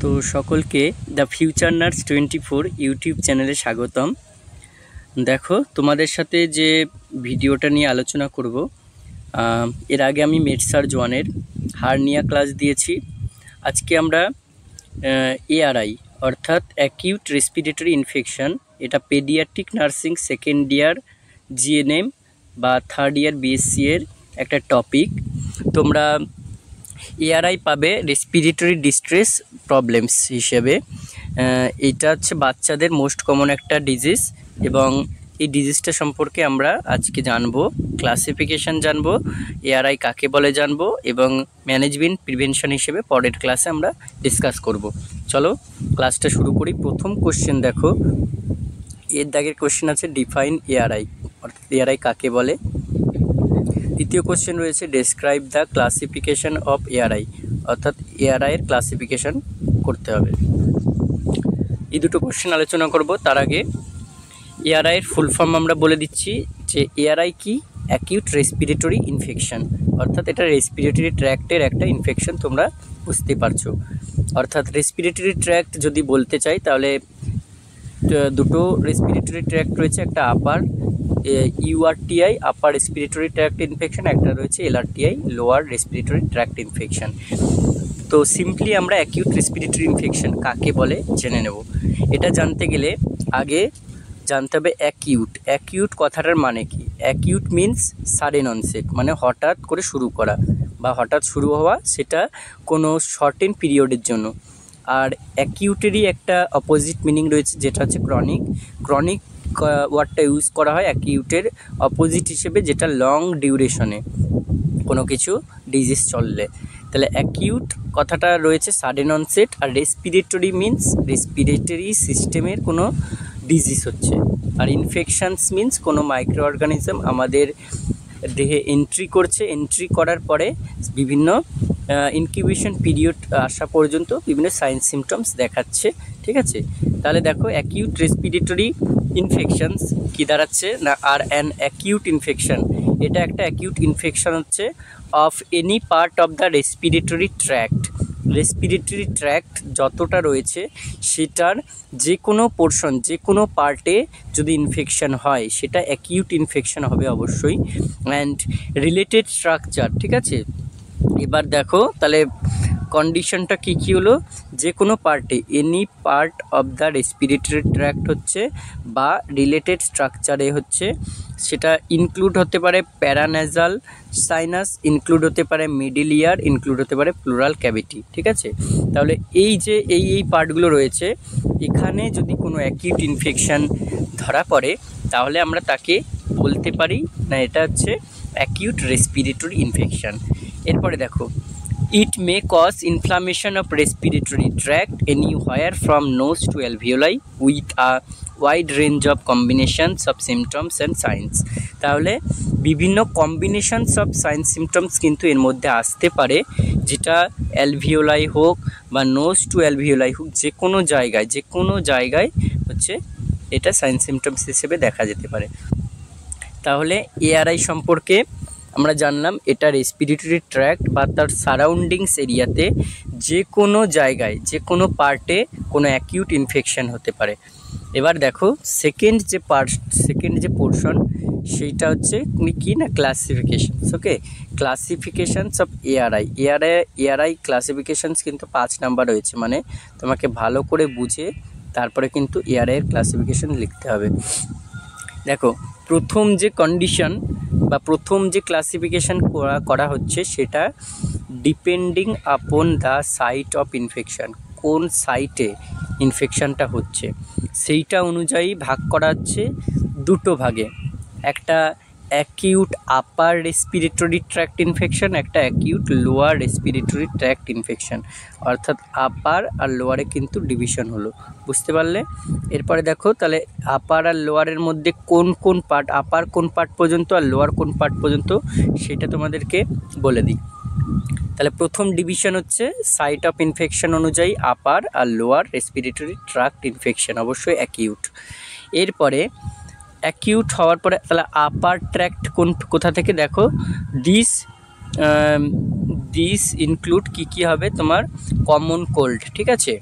তো সকলকে the future nurse 24 YouTube চ্যানেলে স্বাগতম। দেখো, তোমাদের সাথে যে ভিডিওটা নিয়ে আলোচনা করব, এর আগে আমি মেডসার্জ 1-এর হার্নিয়া ক্লাস দিয়েছি। আজকে আমরা এআরআই অর্থাৎ অ্যাকিউট রেসপিরেটরি ইনফেকশন, এটা paediatric nursing second year GNM বা থার্ড ইয়ার বিএসসি এর একটা টপিক। তোমরা এআরআই পাবে রেসপিরেটরি ডিস্ট্রেস প্রবলেমস হিসেবে। এটা হচ্ছে বাচ্চাদের মোস্ট কমন একটা ডিজিজ এবং এই ডিজিজটা সম্পর্কে আমরা আজকে জানবো, ক্লাসিফিকেশান জানবো, এআরআই কাকে বলে জানবো এবং ম্যানেজমেন্ট প্রিভেনশন হিসেবে পরের ক্লাসে আমরা ডিসকাস করব। চলো ক্লাসটা শুরু করি। প্রথম কোশ্চেন দেখো, এর দাগের কোশ্চেন আছে ডিফাইন এআরআই, অর্থাৎ এআরআই কাকে বলে। দ্বিতীয় কোশ্চেন রয়েছে describe the classification of ARI, অর্থাৎ এআরআইয়ের ক্লাসিফিকেশন করতে হবে। এই দুটো কোশ্চেন আলোচনা করব। তার আগে এআরআইয়ের ফুল ফর্ম আমরা বলে দিচ্ছি যে এআরআই কি, অ্যাকিউট রেসপিরেটরি ইনফেকশন, অর্থাৎ এটা রেসপিরেটরি ট্র্যাক্টের একটা ইনফেকশন, তোমরা বুঝতে পারছো। অর্থাৎ রেসপিরেটরি ট্র্যাক্ট যদি বলতে চাই তাহলে দুটো রেসপিরেটরি ট্র্যাক্ট রয়েছে, একটা আপার ইউআরটিআই আপার রেসপিরেটরি ট্র্যাক্ট ইনফেকশন, একটা রয়েছে এলআরটিআই লোয়ার রেসপিরেটরি ট্র্যাক্ট ইনফেকশন। তো সিম্পলি আমরা অ্যাকিউট রেসপিরেটরি ইনফেকশন কাকে বলে জেনে নেব। এটা জানতে গেলে আগে জানতে হবে অ্যাকিউট। অ্যাকিউট কথাটার মানে কি? অ্যাকিউট মিন্স সাডেন অনসেট, মানে হঠাৎ করে শুরু করা বা হঠাৎ শুরু হওয়া, সেটা কোনো শর্টেন পিরিয়ডের জন্য। আর অ্যাকিউটেরই একটা অপোজিট মিনিং রয়েছে, যেটা হচ্ছে ক্রনিক। ক্রনিক ওয়ার্ডটা ইউজ করা হয় অ্যাকিউটের অপোজিট হিসেবে, যেটা লং ডিউরেশনে কোনো কিছু ডিজিজ চললে। তাহলে অ্যাকিউট কথাটা রয়েছে সাডেন অনসেট, আর রেসপিরেটরি মিন্স রেসপিরেটরি সিস্টেমের কোনো ডিজিজ হচ্ছে, আর ইনফেকশানস মিন্স কোনো মাইক্রো অর্গানিজম আমাদের দেহে এন্ট্রি করছে, এন্ট্রি করার পরে বিভিন্ন ইনকিউবেশন পিরিয়ড আসা পর্যন্ত বিভিন্ন সাইন সিমটমস দেখাচ্ছে। ঠিক আছে, তাহলে দেখো অ্যাকিউট রেসপিরেটরি ইনফেকশনস কী দাঁড়াচ্ছে না, আর অ্যান অ্যাকিউট ইনফেকশন, এটা একটা অ্যাকিউট ইনফেকশন হচ্ছে of any part of the respiratory tract. Respiratory tract যতটা রয়েছে সেটার যে কোনো পোর্শন, যে কোনো পার্টে যদি ইনফেকশন হয় সেটা অ্যাকিউট ইনফেকশন হবে অবশ্যই। অ্যান্ড রিলেটেড স্ট্রাকচার, ঠিক আছে। এবার দেখো তাহলে কন্ডিশনটা কী কী হলো, যে কোনো পার্টে any part of the respiratory tract হচ্ছে বা রিলেটেড স্ট্রাকচারে হচ্ছে, সেটা ইনক্লুড হতে পারে প্যারানেজাল সাইনাস, ইনক্লুড হতে পারে মিডল ইয়ার, ইনক্লুড হতে পারে প্লুরাল ক্যাভিটি। ঠিক আছে, তাহলে এই যে এই পার্টগুলো রয়েছে, এখানে যদি কোনো অ্যাকিউট ইনফেকশান ধরা পড়ে তাহলে আমরা তাকে বলতে পারি না এটা হচ্ছে অ্যাকিউট রেসপিরেটরি ইনফেকশান। এরপরে দেখো, it may cause inflammation of respiratory tract anywhere from nose to alveoli with a wide range of combinations of symptoms and signs। তাহলে বিভিন্ন কম্বিনেশনস অফ সাইন সিমটমস কিন্তু এর মধ্যে আসতে পারে, যেটা অ্যালভিওলাই হোক বা নোজ টু অ্যালভিওলাই হোক, যে কোনো জায়গায় হচ্ছে এটা সাইন সিমটমস হিসেবে দেখা যেতে পারে। তাহলে এআরআই সম্পর্কে আমরা জানলাম, এটা রেসপিরেটরি ট্র্যাক্ট বা তার সারাউন্ডিংস এরিয়াতে যে কোনো জায়গায়, যে কোনো পার্টে কোনো অ্যাকিউট ইনফেকশন হতে পারে। এবার দেখো সেকেন্ড যে পোর্শন, সেইটা হচ্ছে কি না, ক্লাসিফিকেশানস। ওকে, ক্লাসিফিকেশানস অফ এআরআই ক্লাসিফিকেশানস কিন্তু 5 নাম্বার রয়েছে, মানে তোমাকে ভালো করে বুঝে তারপরে কিন্তু এআরআইয়ের ক্লাসিফিকেশান লিখতে হবে। দেখো প্রথম যে কন্ডিশন বা প্রথম যে ক্লাসিফিকেশান করা হচ্ছে, সেটা depending upon the site of infection, কোন সাইটে ইনফেকশানটা হচ্ছে সেইটা অনুযায়ী ভাগ করা হচ্ছে দুটো ভাগে, একটা acute upper respiratory tract infection, একটা acute lower respiratory tract infection, অর্থাৎ আপার আর লোয়ারে কিন্তু ডিভিশন হলো, বুঝতে পারলে। এরপরে দেখো তাহলে আপার আর লোয়ারের মধ্যে কোন পার্ট, আপার কোন পার্ট পর্যন্ত আর লোয়ার কোন পার্ট পর্যন্ত, সেটা তোমাদেরকে বলে দিই। তাহলে প্রথম ডিভিশন হচ্ছে সাইট অফ ইনফেকশন অনুযায়ী আপার আর লোয়ার রেসপিরেটরি ট্র্যাক্ট ইনফেকশন, অবশ্যই অ্যাকিউট। এরপরে অ্যাকিউট হওয়ার পরে তাহলে আপার ট্র্যাক্ট কোথা থেকে, দেখো দিস দিস ইনক্লুড কী হবে তোমার কমন কোল্ড, ঠিক আছে,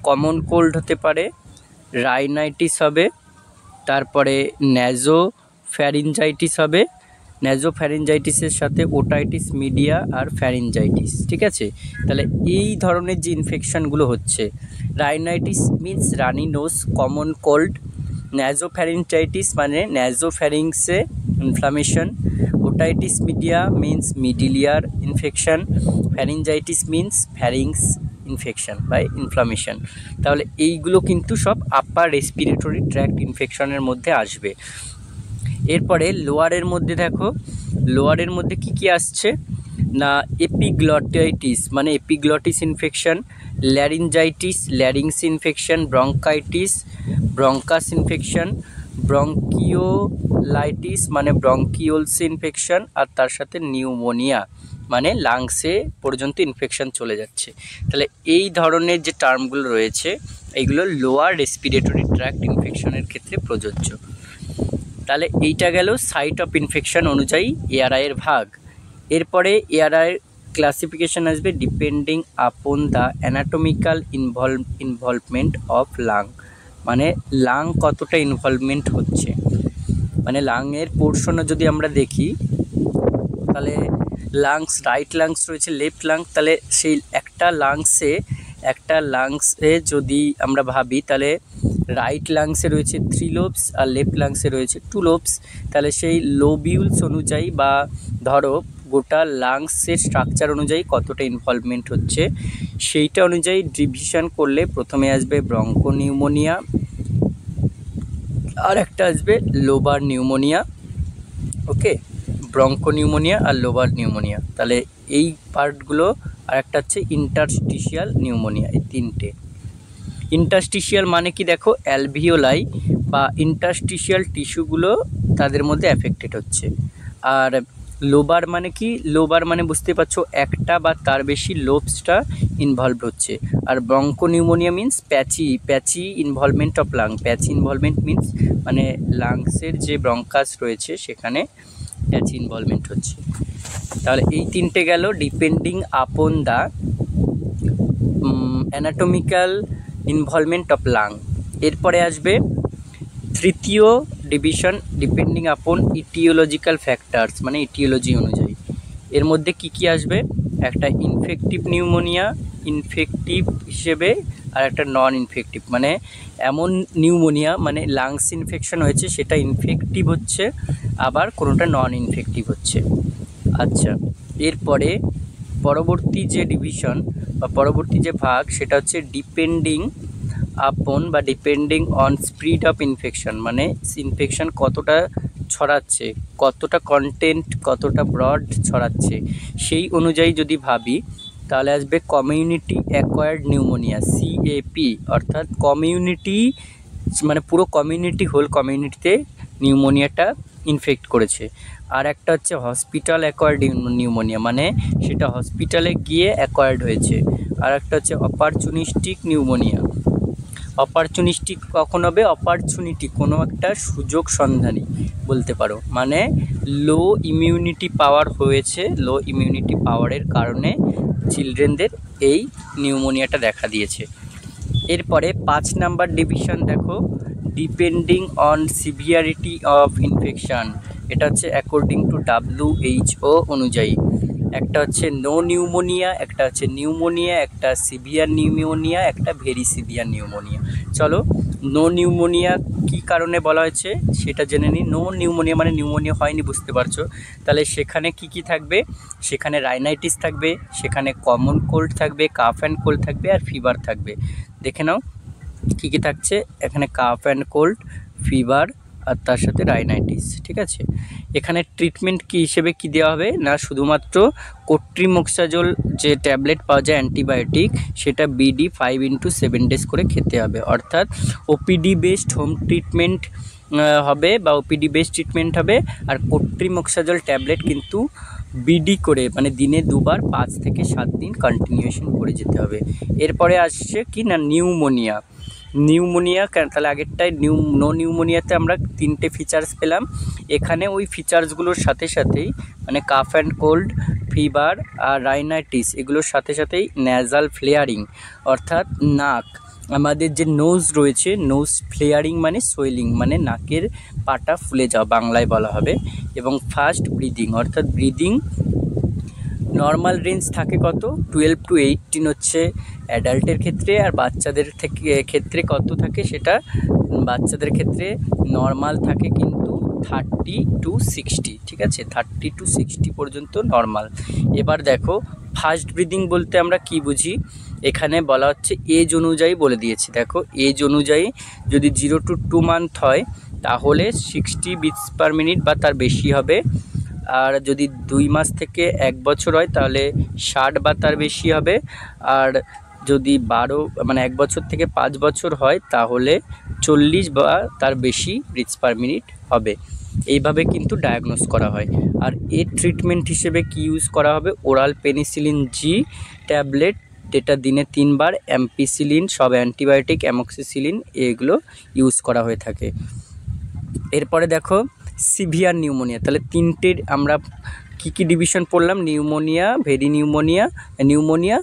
কমন কোল্ড হতে পারে, রাইনাইটিস হবে, তারপরে ন্যাজোফ্যারিঞ্জাইটিস হবে, ন্যাজোফ্যারিঞ্জাইটিসের সাথে ওটাইটিস মিডিয়া আর ফ্যারিঞ্জাইটিস, ঠিক আছে। তাহলে এই ধরনের যে ইনফেকশানগুলো হচ্ছে, rhinitis means runny nose, common cold, nasopharyngitis মানে ন্যাজোফ্যারিংসে inflammation, otitis media means middle ear infection, pharyngitis means pharynx infection বা ইনফ্লামেশন। তাহলে এইগুলো কিন্তু সব আপার রেসপিরেটরি ট্র্যাক্ট ইনফেকশনের মধ্যে আসবে। এরপরে লোয়ারের মধ্যে দেখো, লোয়ারের মধ্যে কি আসছে না, এপিগ্লটাইটিস মানে epiglottis infection, laryngitis larynx infection, bronchitis bronchus infection, bronchiolitis মানে ব্রঙ্কিওলস ইনফেকশন, আর তার সাথে নিউমোনিয়া মানে লাংসে পর্যন্ত ইনফেকশন চলে যাচ্ছে। তাহলে এই ধরনের যে টার্মগুলো রয়েছে এইগুলো লোয়ার রেসপিরেটরি ট্র্যাক্ট ইনফেকশনের ক্ষেত্রে প্রযোজ্য। তাহলে এইটা গেল সাইট অফ ইনফেকশন অনুযায়ী এআরআইয়ের ভাগ। এরপরে এআরআইয়ের ক্লাসিফিকেশান আসবে depending upon the anatomical involvement of lung, মানে লাং কতটা ইনভলভমেন্ট হচ্ছে, মানে লাংয়ের পোর্শনও যদি আমরা দেখি তাহলে লাংস, রাইট লাংস রয়েছে, লেফট লাংস, তাহলে সেই একটা লাংসে যদি আমরা ভাবি তাহলে রাইট লাংসে রয়েছে 3 লোবস আর লেফট লাংসে রয়েছে 2 লোবস। তাহলে সেই লোবিউলস অনুযায়ী বা ধরো গোটা লাংসের স্ট্রাকচার অনুযায়ী কতটা ইনভলভমেন্ট হচ্ছে সেইটা অনুযায়ী ডিভিশন করলে প্রথমে আসবে ব্রঙ্কো নিউমোনিয়া, আর একটা আসবে লোবার নিউমোনিয়া, ওকে, ব্রঙ্কো নিউমোনিয়া আর লোবার নিউমোনিয়া। তাহলে এই পার্টগুলো, আর একটা হচ্ছে ইন্টারস্টিশিয়াল নিউমোনিয়া। এই তিনটে। ইন্টারস্টিশিয়াল মানে কি দেখো, অ্যালভিওলাই বা ইন্টারস্টিশিয়াল টিস্যুগুলো তাদের মধ্যে অ্যাফেক্টেড হচ্ছে। আর লোবার মানে কি, লোবার মানে বুঝতে পারছো একটা বা তার বেশি লোবসটা ইনভলভড হচ্ছে। আর bronchopneumonia means patchy involvement of lung, patchy involvement means মানে লাংসের যে ব্রঙ্কাস রয়েছে সেখানে প্যাচি ইনভলভমেন্ট হচ্ছে। তাহলে এই তিনটে গেল depending upon the anatomical involvement of lung. এরপরে আসবে তৃতীয় division depending upon etiological factors, মানে ইটিওলজি অনুযায়ী। এর মধ্যে কি আসবে, একটা ইনফেক্টিভ নিউমোনিয়া ইনফেক্টিভ হিসেবে, আর একটা নন ইনফেক্টিভ মানে এমন নিউমোনিয়া মানে লাংস ইনফেকশন হয়েছে সেটা ইনফেক্টিভ হচ্ছে, আবার কোনোটা নন ইনফেক্টিভ হচ্ছে। আচ্ছা, এরপরে পরবর্তী যে ডিভিশন বা পরবর্তী যে ভাগ সেটা হচ্ছে ডিপেন্ডিং আপন বা ডিপেন্ডিং অন স্প্রিড অফ ইনফেকশন, মানে ইনফেকশন কতটা ছড়াচ্ছে, কতটা কন্টেন্ট কতটা ব্রড ছড়াচ্ছে সেই অনুযায়ী যদি ভাবি তাহলে আসবে কমিউনিটি অ্যাকোয়ার্ড নিউমোনিয়া, CAP, অর্থাৎ কমিউনিটি মানে পুরো কমিউনিটি, হোল কমিউনিটিতে নিউমোনিয়াটা ইনফেক্ট করেছে। আর একটা হচ্ছে হসপিটাল অ্যাকোয়ার্ড নিউমোনিয়া, মানে সেটা হসপিটালে গিয়ে অ্যাকোয়ার্ড হয়েছে। আর একটা হচ্ছে অপরচুনিস্টিক নিউমোনিয়া। অপরচুনিস্টিক কখন হবে, অপরচুনিটি কোনো একটা সুযোগ সন্ধানী বলতে পারো, মানে লো ইমিউনিটি পাওয়ার হয়েছে, লো ইমিউনিটি পাওয়ারের কারণে চিলড্রেনদের এই নিউমোনিয়াটা দেখা দিয়েছে। এরপরে 5 নাম্বার ডিভিশন দেখো, depending on severity of infection, এটা হচ্ছে অ্যাকর্ডিং টু WHO অনুযায়ী। একটা হচ্ছে নো নিউমোনিয়া, একটা হচ্ছে নিউমোনিয়া, একটা সিভিয়ার নিউমোনিয়া, একটা ভেরি সিভিয়ার নিউমোনিয়া। চলো, নো নিউমোনিয়া কী কারণে বলা হয়েছে সেটা জেনে নিই। নো নিউমোনিয়া মানে নিউমোনিয়া হয়নি, বুঝতে পারছো। তাহলে সেখানে কি থাকবে, সেখানে রাইনাইটিস থাকবে, সেখানে কমন কোল্ড থাকবে, কাফ অ্যান্ড কোল্ড থাকবে, আর ফিভার থাকবে। দেখে নাও কী থাকছে এখানে, কাফ অ্যান্ড কোল্ড, ফিভার, আর তার সাথে রাইনাইটিস, ঠিক আছে। এখানে ট্রিটমেন্ট কী হিসেবে কী দেওয়া হবে না, শুধুমাত্র কোট্রিমোক্সাজোল যে ট্যাবলেট পাওয়া যায় অ্যান্টিবায়োটিক, সেটা BD 5x7 ডেজ করে খেতে হবে। অর্থাৎ OPD বেসড হোম ট্রিটমেন্ট হবে বা OPD বেসড ট্রিটমেন্ট হবে। আর কোট্রিমোক্সাজোল ট্যাবলেট কিন্তু BD করে মানে দিনে 2 বার 5 থেকে 7 দিন কন্টিনিউয়েশন করে যেতে হবে। এরপরে আসছে কি না নিউমোনিয়া। নিউমোনিয়া, তাহলে আগেরটায় নো নিউমোনিয়াতে আমরা 3টে ফিচার্স পেলাম। এখানে ওই ফিচার্সগুলোর সাথে সাথেই মানে কাফ অ্যান্ড কোল্ড, ফিভার আর রাইনাইটিস এগুলোর সাথে সাথেই ন্যাজাল ফ্লেয়ারিং অর্থাৎ নাক, আমাদের যে নোজ রয়েছে, নোজ ফ্লেয়ারিং মানে সোয়েলিং মানে নাকের পাটা ফুলে যাওয়া বাংলায় বলা হবে, এবং ফাস্ট ব্রিদিং অর্থাৎ ব্রিদিং নর্মাল রেঞ্জ থাকে কত 12 to 18 হচ্ছে অ্যাডাল্টের ক্ষেত্রে, আর বাচ্চাদের ক্ষেত্রে কত থাকে সেটা বাচ্চাদের ক্ষেত্রে নর্মাল থাকে কিন্তু 30 to 60, ঠিক আছে, 30 to 60 পর্যন্ত নর্মাল। এবার দেখো ফাস্ট ব্রিদিং বলতে আমরা কি বুঝি, এখানে বলা হচ্ছে এজ অনুযায়ী বলে দিয়েছি। দেখো এজ অনুযায়ী যদি 0 to 2 মান্থ হয় তাহলে 60 বিটস পার মিনিট বা তার বেশি হবে, আর যদি 2 মাস থেকে 1 বছর হয় তাহলে 60 বা তার বেশি হবে, আর যদি 12 মানে 1 বছর থেকে 5 বছর হয় তাহলে 40 বা তার বেশি বিটস পার মিনিট হবে। এইভাবে কিন্তু ডায়াগনোস করা হয়। আর এর ট্রিটমেন্ট হিসেবে কি ইউজ করা হবে, ওরাল পেনিসিলিন জি ট্যাবলেট, যেটা দিনে 3 বার, অ্যাম্পিসিলিন, সব অ্যান্টিবায়োটিক, অ্যামক্সিসিলিন এগুলো ইউজ করা হয়ে থাকে। এরপরে দেখো সিভিয়ার নিউমোনিয়া, তাহলে 3টের আমরা কি ডিভিশন পড়লাম, নিউমোনিয়া, ভেরি নিউমোনিয়া, নিউমোনিয়া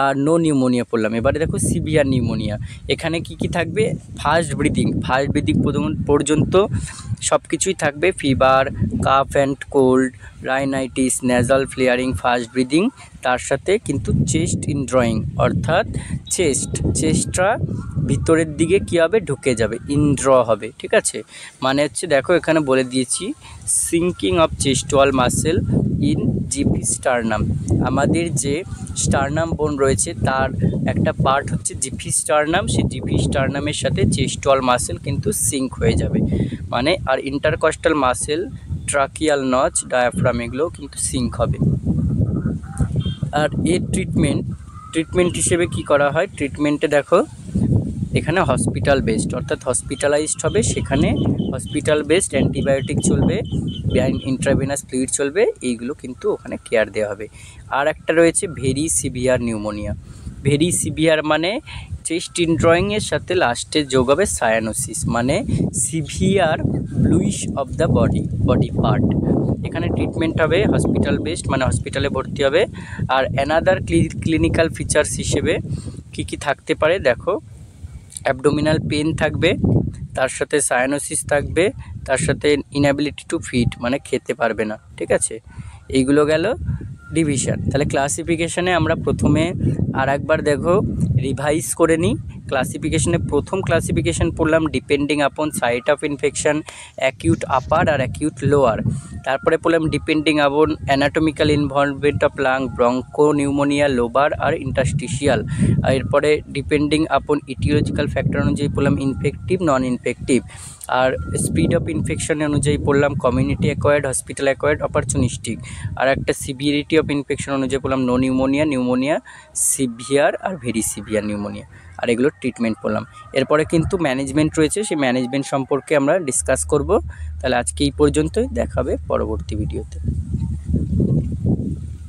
আর নো নিউমোনিয়া পড়লাম। এবারে দেখো সিভিয়ার নিউমোনিয়া, এখানে কি থাকবে, ফাস্ট ব্রিদিং পর্যন্ত সব কিছুই থাকবে, fever, cough and cold, rhinitis, nasal flaring, fast breathing, তার সাথে কিন্তু চেস্ট ইনড্রয়িং অর্থাৎ চেস্টটা ভিতরের দিকে কী হবে, ঢুকে যাবে, ইনড্র হবে, ঠিক আছে। মানে হচ্ছে দেখো এখানে বলে দিয়েছি sinking of chest wall muscle in xiphisternum, আমাদের যে স্টারনাম বোন রয়েছে তার একটা পার্ট হচ্ছে জিপি স্টারনাম, সেই জিপি স্টারনামের সাথে চেস্ট ওয়াল মাসেল কিন্তু সিঙ্ক হয়ে যাবে, মানে আর intercostal muscle, tracheal notch, diaphragm এগুলো কিন্তু সিঙ্ক হবে। আর এর ট্রিটমেন্ট হিসেবে কি করা হয়, ট্রিটমেন্টে দেখো এখানে হসপিটাল বেসড অর্থাৎ হসপিটালাইজড হবে, সেখানে হসপিটাল বেসড অ্যান্টিবায়োটিক চলবে, ইন্ট্রাভেনাস ফ্লুইড চলবে, এইগুলো কিন্তু ওখানে কেয়ার দেওয়া হবে। আর একটা রয়েছে very severe pneumonia, very severe মানে চেস্ট ইনড্রয়িংয়ের সাথে লাস্টে যোগ হবে সায়ানোসিস, মানে severe bluish of the body part. এখানে ট্রিটমেন্ট হবে হসপিটাল বেসড মানে হসপিটালে ভর্তি হবে। আর অ্যানাদার ক্লিনিক্যাল ফিচার্স হিসেবে কি থাকতে পারে দেখো, অ্যাবডোমিনাল পেন থাকবে, তার সাথে সায়ানোসিস থাকবে, তার সাথে ইনঅ্যাবিলিটি টু ফিড মানে খেতে পারবে না, ঠিক আছে। এইগুলো গেল ডিভিশন। তাহলে ক্লাসিফিকেশানে আমরা প্রথমে আর একবার দেখো রিভাইজ করে নিই। ক্লাসিফিকেশানে প্রথম ক্লাসিফিকেশান পড়লাম depending upon site of infection, acute upper আর অ্যাকিউট লোয়ার। তারপরে পড়লাম depending upon anatomical involvement of lung, bronchopneumonia, lobar আর ইন্টারস্টিশিয়াল। আর এরপরে ডিপেন্ডিং আপন ইটিওলজিক্যাল ফ্যাক্টর অনুযায়ী পড়লাম ইনফেক্টিভ, নন ইনফেক্টিভ। আর স্পিড অফ ইনফেকশন অনুযায়ী পড়লাম community acquired, hospital acquired, opportunistic. আর একটা সিভিয়ারিটি অফ ইনফেকশন অনুযায়ী পড়লাম নো নিউমোনিয়া, নিউমোনিয়া, সিভিয়ার আর ভেরি সিভিয়ার নিউমোনিয়া। আর এগুলোর ট্রিটমেন্ট পড়লাম। এরপরে কিন্তু ম্যানেজমেন্ট রয়েছে, সেই ম্যানেজমেন্ট সম্পর্কে আমরা ডিসকাস করব। তাহলে আজকে এই পর্যন্তই, দেখা হবে পরবর্তী ভিডিওতে।